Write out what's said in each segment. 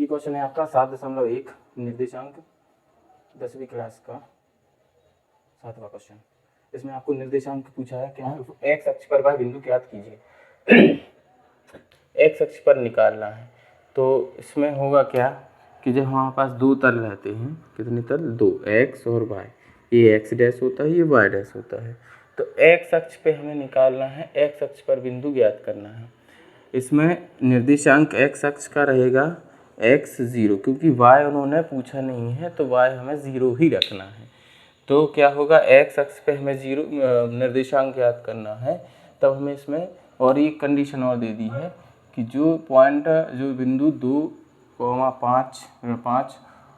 Question है आपका 7.1 निर्देशांक 10वीं क्लास का 7वां क्वेश्चन। इसमें आपको निर्देशांक पूछा है क्या, एक्स अक्ष पर वह बिंदु ज्ञात कीजिए। एक्स अक्ष पर निकालना है तो इसमें होगा क्या कि जब हमारे पास दो तल रहते हैं, कितने तल, दो, एक्स और वाई, ये एक्स डैश होता है, ये वाई डैश होता है। तो एक्स अक्ष पे हमें निकालना है, एक्स अक्ष पर बिंदु ज्ञात करना है। इसमें निर्देशांक एक्स अक्ष का रहेगा एक्स 0, क्योंकि वाई उन्होंने पूछा नहीं है तो वाई हमें 0 ही रखना है। तो क्या होगा, एक्स अक्ष पे हमें 0 निर्देशांक ज्ञात करना है। तब हमें इसमें और एक कंडीशन और दे दी है कि जो बिंदु 2,5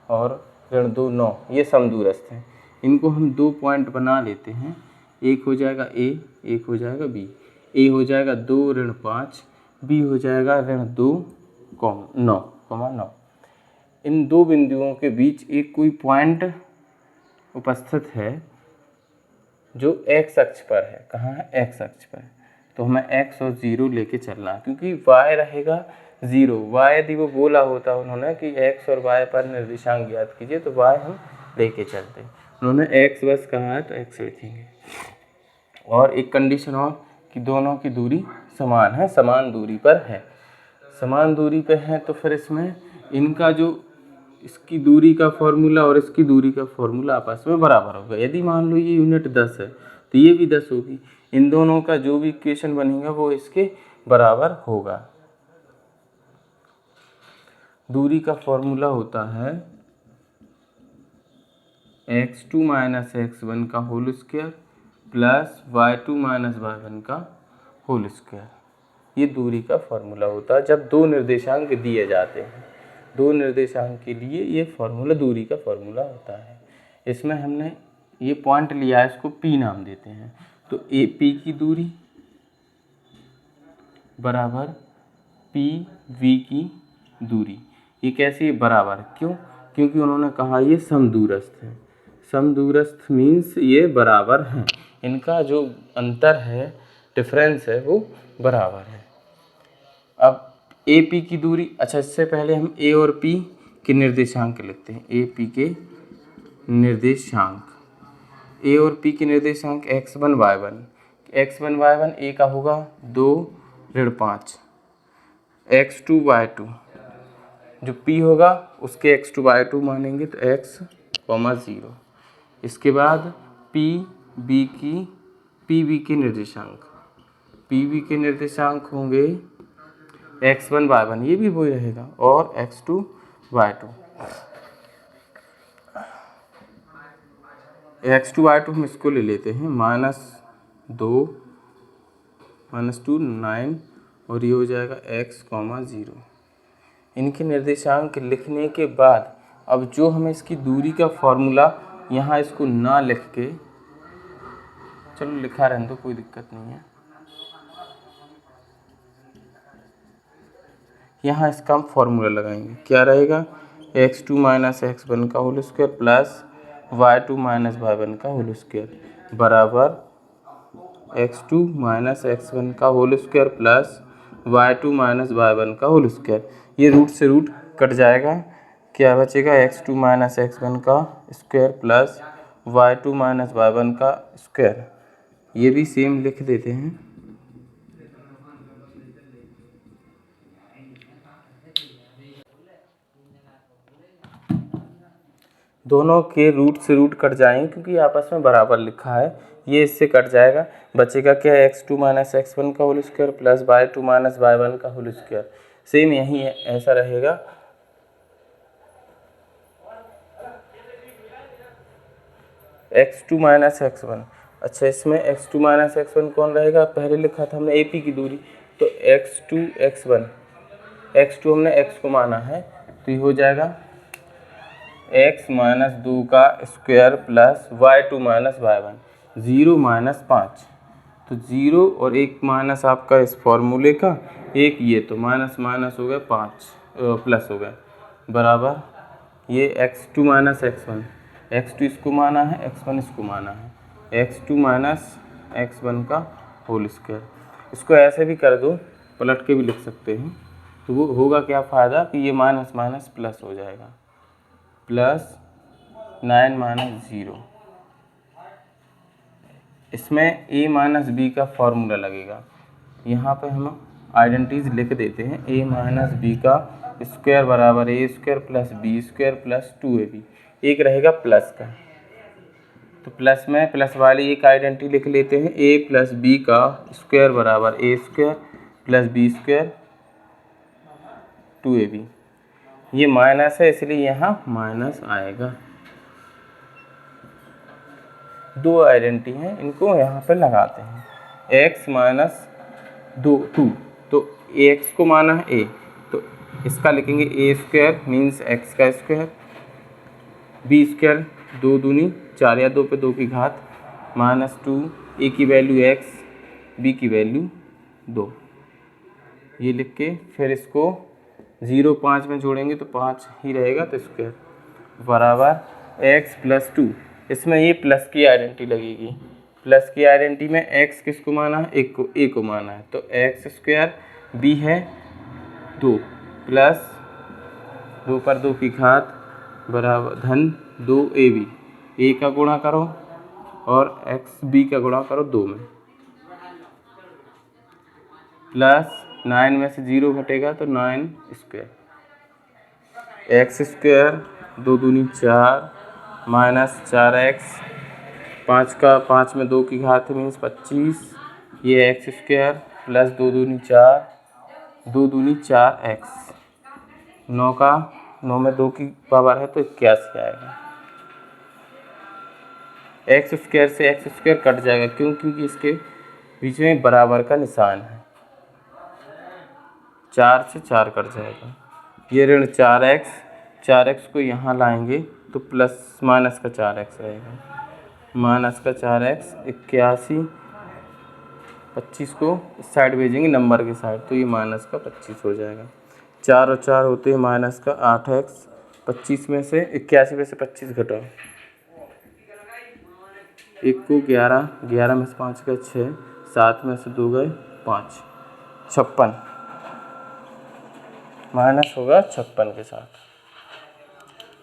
और ऋण 2 9 ये समदूरस्थ हैं, इनको हम 2 पॉइंट बना लेते हैं। एक हो जाएगा ए, एक हो जाएगा बी। ए हो जाएगा 2-5, बी हो जाएगा ऋण 2,9। इन दो बिंदुओं के बीच एक कोई पॉइंट उपस्थित है जो एक्स अक्ष पर है। कहाँ है, एक्स अक्ष पर। तो हमें एक्स और 0 लेके चलना है, क्योंकि वाई रहेगा 0। वाई यदि वो बोला होता उन्होंने कि एक्स और वाई पर निर्देशांक ज्ञात कीजिए तो वाई हम लेके चलते, उन्होंने एक्स बस कहा है तो एक्स लिखेंगे। और एक कंडीशन और कि दोनों की दूरी समान है, समान दूरी पर है। समान दूरी पे है तो फिर इसमें इनका जो इसकी दूरी का फॉर्मूला और इसकी दूरी का फॉर्मूला आपस में बराबर होगा। यदि मान लो ये यूनिट 10 है तो ये भी 10 होगी। इन दोनों का जो भी इक्वेशन बनेगा वो इसके बराबर होगा। दूरी का फॉर्मूला होता है x2 - x1 का whole square plus y2 - y1 का होल स्क्वायर। ये दूरी का फॉर्मूला होता है जब दो निर्देशांक दिए जाते हैं। दो निर्देशांक के लिए ये फॉर्मूला दूरी का फॉर्मूला होता है। इसमें हमने ये पॉइंट लिया है, इसको P नाम देते हैं। तो ए P की दूरी बराबर PV की दूरी। ये कैसे बराबर, क्यों, क्योंकि उन्होंने कहा ये समदूरस्थ है। समदूरस्थ मीन्स ये बराबर हैं, इनका जो अंतर है, डिफरेंस है, वो बराबर है। अब ए पी की दूरी, अच्छा इससे पहले हम ए और पी के निर्देशांक लिखते हैं। ए पी के निर्देशांक, ए और पी के निर्देशांक x1 y1। x1 y1 ए का होगा 2-5, x2 y2। जो p होगा उसके x2 y2 मानेंगे तो x, 0। इसके बाद पी बी के निर्देशांक, पी के निर्देशांक होंगे x1 y1, ये भी वही रहेगा, और x2 y2। x2 y2 हम इसको ले लेते हैं -2 9, और ये हो जाएगा x, 0। इनके निर्देशांक लिखने के बाद अब जो हमें इसकी दूरी का फॉर्मूला, यहाँ इसको ना लिख के, चलो लिखा रहने दो, कोई दिक्कत नहीं है। यहाँ इसका हम फॉर्मूला लगाएंगे, क्या रहेगा, x2 - x1 का whole square plus y2 - y1 का होल स्क्वायर बराबर x2 - x1 का whole square plus y2 - y1 का होल स्क्वायर। ये रूट से रूट कट जाएगा, क्या बचेगा, x2 - x1 का स्क्वायर प्लस y2 - y1 का स्क्वायर। ये भी सेम लिख देते हैं। दोनों के रूट से रूट कट जाएंगे क्योंकि आपस में बराबर लिखा है। ये इससे कट जाएगा, बचेगा क्या, x2 - x1 का whole square plus y2 - y1 का होल स्क्वायर। सेम यही है, ऐसा रहेगा। x2 - x1, अच्छा इसमें x2 - x1 कौन रहेगा, पहले लिखा था हमने AP की दूरी, तो x2 x1, x2 हमने x को माना है तो ये हो जाएगा x - 2 का स्क्वायर प्लस y2 - y1, 0 - 5। तो 0 और 1 माइनस आपका इस फॉर्मूले का, एक ये तो माइनस माइनस हो गया 5, प्लस हो गया, बराबर ये x2 - x1, x2 इसको माना है, x1 इसको माना है, x2 - x1 का होल स्क्वायर। इसको ऐसे भी कर दो, पलट के भी लिख सकते हैं। तो वो होगा क्या फ़ायदा कि ये माइनस माइनस प्लस हो जाएगा, प्लस 9 माइनस 0। इसमें a माइनस बी का फॉर्मूला लगेगा। यहाँ पे हम आइडेंटिटीज लिख देते हैं। a माइनस बी का स्क्वायर बराबर A square plus B square plus 2ab। एक रहेगा प्लस का, तो प्लस में प्लस वाली एक आइडेंटिटी लिख लेते हैं। a प्लस बी का स्क्वायर बराबर A square plus B square 2ab। ये माइनस है इसलिए यहाँ माइनस आएगा। दो आइडेंटिटी हैं, इनको यहाँ पर लगाते हैं। x माइनस 2 तो x को माना है a, तो इसका लिखेंगे ए स्क्वायर मीन्स एक्स का स्क्वायर, बी स्क्वायर 2 दूनी 4 या 2 पे 2 की घात माइनस 2, ए की वैल्यू x, बी की वैल्यू 2। ये लिख के फिर इसको 0 5 में जोड़ेंगे तो 5 ही रहेगा, तो स्क्वायर बराबर x प्लस 2। इसमें ये प्लस की आइडेंटिटी लगेगी। प्लस की आइडेंटिटी में x किसको माना है, एक को, a को माना है, तो एक्स स्क्वायर b है 2 प्लस 2 पर 2 की घात बराबर धन 2ab। a का गुणा करो और x b का गुणा करो 2 में, प्लस 9 में से 0 घटेगा तो 9 स्क्वायर, एक्स स्क्वायर 2 दूनी 4 माइनस 4x, 5 का 5 में 2 की घात मीन्स 25, ये एक्स स्क्वायर प्लस 2 दूनी 4, 2 दूनी 4x, 9 का 9 में 2 की पावर है तो 81 आएगा। एक्स स्क्वायर से एक्स स्क्वायर कट जाएगा, क्यों, क्योंकि इसके बीच में बराबर का निशान है, 4 से 4 कट जाएगा। ये ऋण 4x को यहाँ लाएंगे तो प्लस माइनस का 4x रहेगा, माइनस का 4x 81, 25 को इस साइड भेजेंगे नंबर के साइड, तो ये माइनस का 25 हो जाएगा। 4 और 4 होते हैं माइनस का 8x, 25 में से 81 में से 25 घटाओ, 1 को 11, 11 में से 5 गए 6, 7 में से 2 गए 5, 56 माइनस होगा 56 के साथ।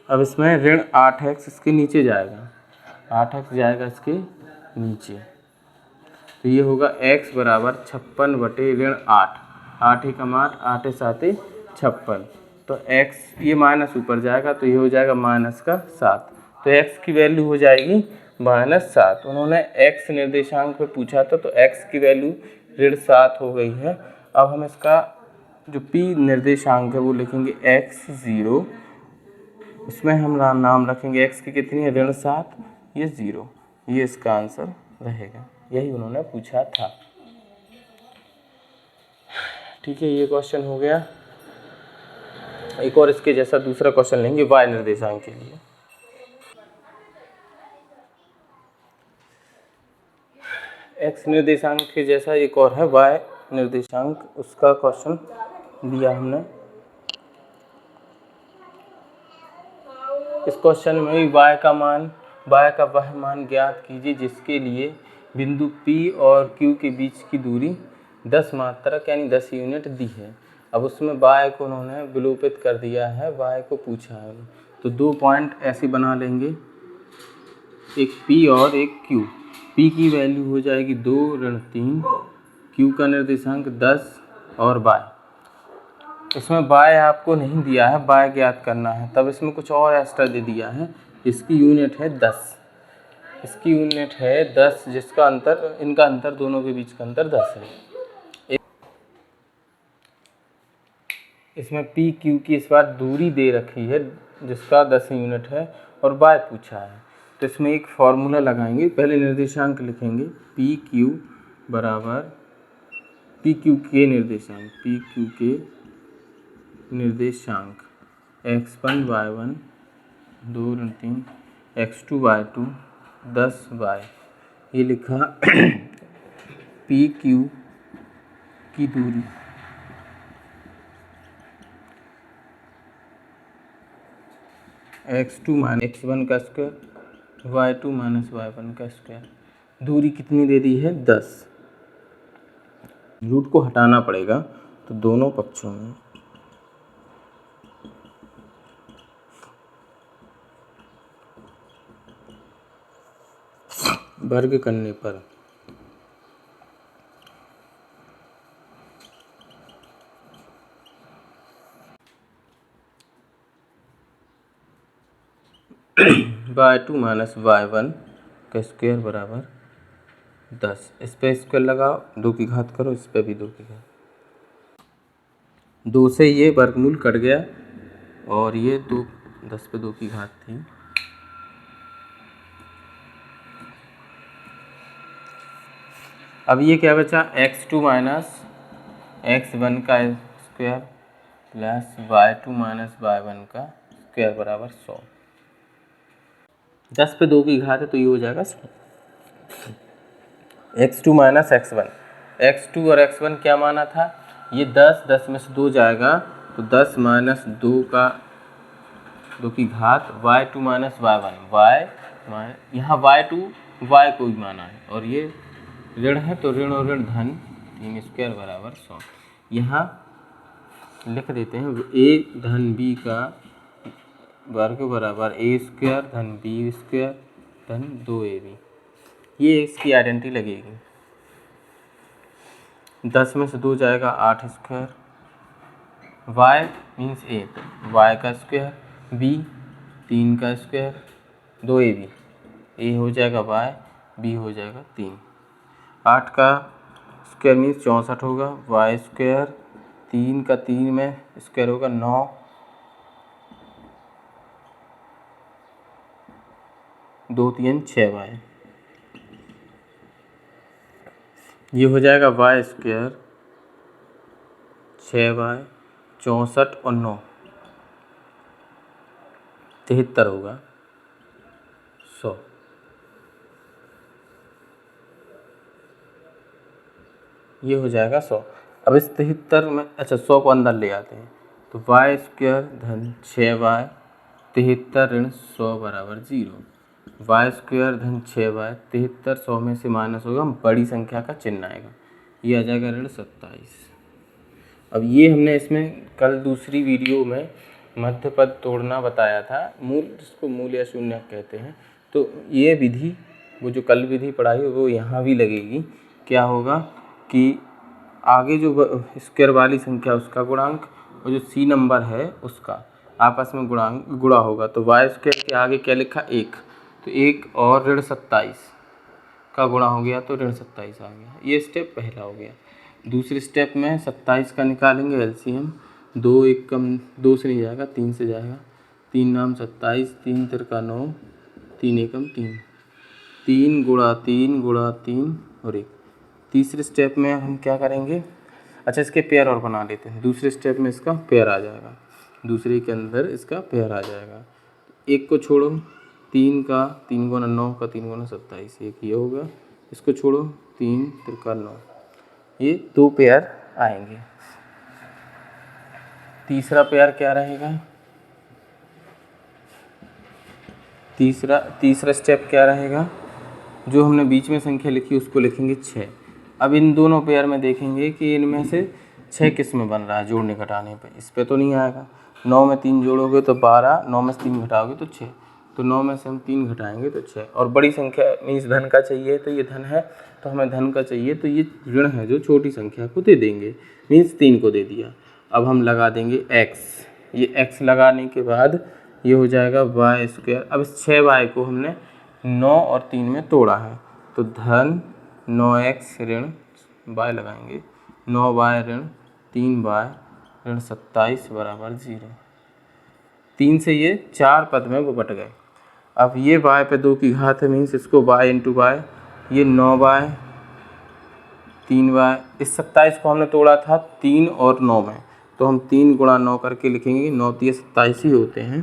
अब इसमें ऋण 8x इसके नीचे जाएगा, 8x जाएगा इसके नीचे, तो ये होगा x बराबर 56 बटे ऋण 8, 8 ही कम 8, 8 साते 56, तो x ये माइनस ऊपर जाएगा तो ये हो जाएगा माइनस का 7, तो x की वैल्यू हो जाएगी -7। उन्होंने x निर्देशांक पे पूछा था तो x की वैल्यू ऋण 7 हो गई है। अब हम इसका जो p निर्देशांक है वो लिखेंगे x0, उसमें हम नाम रखेंगे x की कितनी है ऋण 7, ये 0, ये इसका आंसर रहेगा। यही उन्होंने पूछा था। ठीक है, ये क्वेश्चन हो गया। एक और इसके जैसा दूसरा क्वेश्चन लेंगे y निर्देशांक के लिए। x निर्देशांक के जैसा एक और है y निर्देशांक, उसका क्वेश्चन दिया हमने। इस क्वेश्चन में y का वह मान ज्ञात कीजिए जिसके लिए बिंदु P और Q के बीच की दूरी 10 मात्रक यानी 10 यूनिट दी है। अब उसमें y को उन्होंने विलोपित कर दिया है, y को पूछा है, तो 2 पॉइंट ऐसे बना लेंगे, एक P और एक Q। P की वैल्यू हो जाएगी 2 ऋण 3, Q का निर्देशांक 10 और y। इसमें y आपको नहीं दिया है, y ज्ञात करना है, तब इसमें कुछ और एक्स्ट्रा दे दिया है। इसकी यूनिट है 10, इसकी यूनिट है 10, जिसका अंतर, इनका अंतर, दोनों के बीच का अंतर 10 है। इसमें P Q की इस बार दूरी दे रखी है जिसका 10 यूनिट है और y पूछा है, तो इसमें एक फॉर्मूला लगाएंगे। पहले निर्देशांक लिखेंगे P Q बराबर P Q के निर्देशांक, P Q के निर्देशांक x1 y1 2 ऋण 3 x2 y2 10y। ये लिखा P Q की दूरी x2 माइनस x1 का स्क्वायर y2 माइनस y1 का स्क्वायर। दूरी कितनी दे दी है 10, रूट को हटाना पड़ेगा तो दोनों पक्षों में वर्ग करने पर y2 माइनस y1 का स्क्वायर बराबर 10। इस पे स्क्वायर लगाओ, 2 की घात करो, इस पे भी 2 की घात। 2 से ये वर्गमूल कट गया और ये 2 10 पे 2 की घात थी। अब ये क्या बचा, x2 माइनस x1 का square plus y2 minus y1 का स्क्वायर बराबर 100। 10 पे 2 की घात है तो ये हो जाएगा 100। x2 माइनस x1, x2 और x1 क्या माना था, ये 10 में से 2 जाएगा तो 10 माइनस 2 का 2 की घात y2 माइनस y1, यहाँ y2 y को ही माना है और ये ऋण है तो ऋण और ऋण धन 3 स्क्वायर बराबर 100। यहाँ लिख देते हैं a धन b का वर्ग बराबर a स्क्वायर धन b स्क्वायर धन 2ab। ये इसकी आइडेंटिटी लगेगी। 10 में से 2 जाएगा 8 स्क्वायर, y मीन्स 8, y का स्क्वायर, b 3 का स्क्वायर 2ab, a हो जाएगा y, b हो जाएगा 3। 8 का स्क्वायर मीन्स 64 होगा, y स्क्वायर 3 का 3 में स्क्वायर होगा 9, 2 3 6y। ये हो जाएगा y स्क्वायर 6y 64 और 9 73 होगा 100। ये हो जाएगा 100। अब इस 73 में अच्छा 100 को अंदर ले आते हैं तो y स्क्वायर धन 6y 73 ऋण 100 बराबर 0। y स्क्वायर धन 6y 73 100 में से माइनस होगा, बड़ी संख्या का चिन्ह आएगा, ये आ जाएगा ऋण 27। अब ये हमने इसमें कल दूसरी वीडियो में मध्य पद तोड़ना बताया था, मूल जिसको मूल या शून्य कहते हैं। तो ये विधि वो जो कल विधि पढ़ाई वो यहाँ भी लगेगी। क्या होगा कि आगे जो स्क्वायर वाली संख्या उसका गुणांक और जो सी नंबर है उसका आपस में गुणा होगा। तो वाई स्क्वायर के आगे क्या लिखा 1, तो 1 और ऋण 27 का गुणा हो गया तो ऋण 27 आ गया। ये स्टेप पहला हो गया। दूसरे स्टेप में 27 का निकालेंगे एलसीएम, 2 1 कम 2 से नहीं जाएगा 3 से जाएगा, 3 नाम 27, 3 तिरका 9, 3 एकम 3, 3 गुणा 3 गुणा 3 और 1। तीसरे स्टेप में हम क्या करेंगे, अच्छा इसके पेयर और बना लेते हैं। दूसरे स्टेप में इसका पेयर आ जाएगा, दूसरे के अंदर इसका पेयर आ जाएगा। 1 को छोड़ो, 3 का 3 गुना 9 का 3 गुना 27, एक ये होगा। इसको छोड़ो, 3 तिरका 9, ये 2 पेयर आएंगे। तीसरा पेयर क्या रहेगा, तीसरा स्टेप क्या रहेगा, जो हमने बीच में संख्या लिखी उसको लिखेंगे 6। अब इन दोनों पेयर में देखेंगे कि इनमें से 6 किस में बन रहा है जोड़ने घटाने पे। इस पे तो नहीं आएगा, 9 में 3 जोड़ोगे तो 12, 9 में से 3 घटाओगे तो 6, तो 9 में से हम 3 घटाएंगे तो 6। और बड़ी संख्या मीन्स धन का चाहिए तो ये धन है, तो हमें धन का चाहिए तो ये ऋण है जो छोटी संख्या को दे देंगे, मीन्स 3 को दे दिया। अब हम लगा देंगे x, ये x लगाने के बाद ये हो जाएगा y स्क्वायर। अब इस 6y को हमने 9 और 3 में तोड़ा है तो धन 9x ऋण y लगाएंगे, 9y ऋण 3y ऋण 27 बराबर 0। 3 से ये 4 पद में वो बट गए। अब ये y पे 2 की घात है, मीन्स इसको y इंटू वाई, ये 9y 3y, इस 27 को हमने तोड़ा था 3 और 9 में, तो हम 3 गुणा 9 करके लिखेंगे, 9 3 27 ही होते हैं।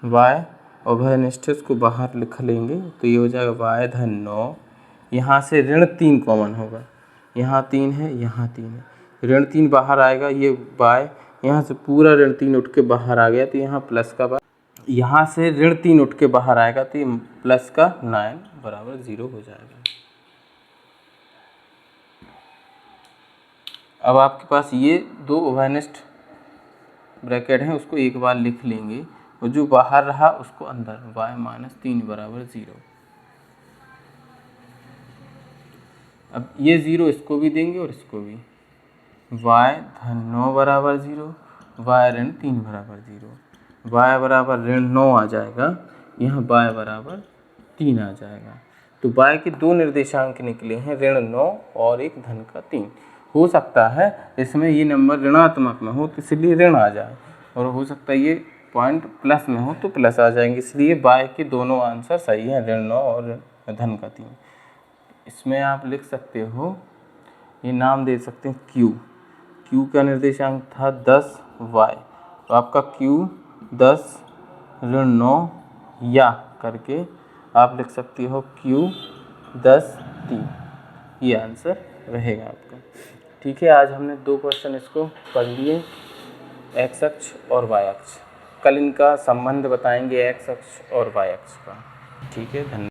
y और भयनिष्ठ को बाहर लिख लेंगे तो ये हो जाएगा y धन 9, यहाँ से ऋण 3 कॉमन होगा, यहाँ 3 है यहाँ 3 है, ऋण 3 बाहर आएगा, ये y यहाँ से पूरा ऋण 3 उठ के बाहर आ गया तो यहाँ प्लस का यहाँ से ऋण 3 उठ के बाहर आएगा तो ये प्लस का 9 बराबर 0 हो जाएगा। अब आपके पास ये 2 उभयनिष्ठ ब्रैकेट हैं, उसको एक बार लिख लेंगे और जो बाहर रहा उसको अंदर, y माइनस 3 बराबर 0। अब ये 0 इसको भी देंगे और इसको भी, y धन 9 बराबर 0, y ऋण 3 बराबर 0, y बराबर ऋण 9 आ जाएगा, यहाँ y बराबर 3 आ जाएगा। तो y के दो निर्देशांक निकले हैं, ऋण 9 और एक धन का 3। हो सकता है इसमें ये नंबर ऋणात्मक में हो तो इसलिए ऋण आ जाए, और हो सकता है ये पॉइंट प्लस में हो तो प्लस आ जाएंगे, इसलिए y के दोनों आंसर सही हैं, ऋण 9 और धन का 3। इसमें आप लिख सकते हो, ये नाम दे सकते हैं q, q का निर्देशांक था 10y, तो आपका q 10 ऋण 9 या करके आप लिख सकते हो q 10 3, ये आंसर रहेगा आपका। ठीक है, आज हमने 2 क्वेश्चन इसको पढ़ लिए, एक्स अक्ष और वाई अक्ष। कल इनका संबंध बताएंगे एक्स अक्ष और वाई अक्ष का। ठीक है, धन्यवाद।